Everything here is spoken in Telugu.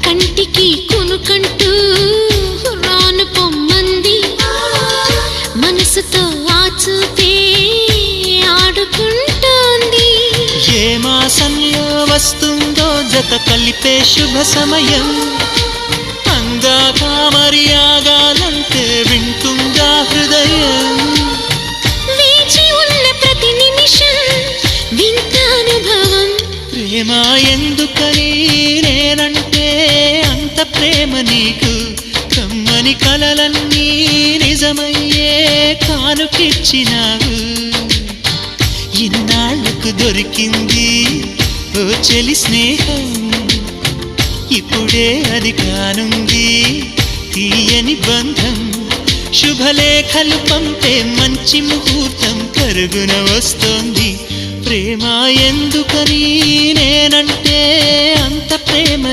కంటికి కునుకంటూ రాను పొమ్మంది మనసుతో ఆచుతే ఆడుకుంటోంది ఏ మాసంలో వస్తుందో జత కలిపే శుభ సమయం అందాక మరి ఆగాలంటే వింటుందా హృదయం వేచి ఉన్న ప్రతి నిమిషం వింత అనుభవం ప్రేమ ఎందుకని నేనంటే అంత ప్రేమ నీకు కమ్మని కలలన్నీ నిజమయ్యే కానుకిచ్చినావు ఇన్నాళ్లకు దొరికింది ఓ చెలి స్నేహం ఇప్పుడే అది కానుంది తీయని బంధం శుభలేఖలు పంపే మంచి ముహూర్తం కరుగున వస్తోంది ప్రేమ ఎందుకని నేనంటే అంత ప్రేమ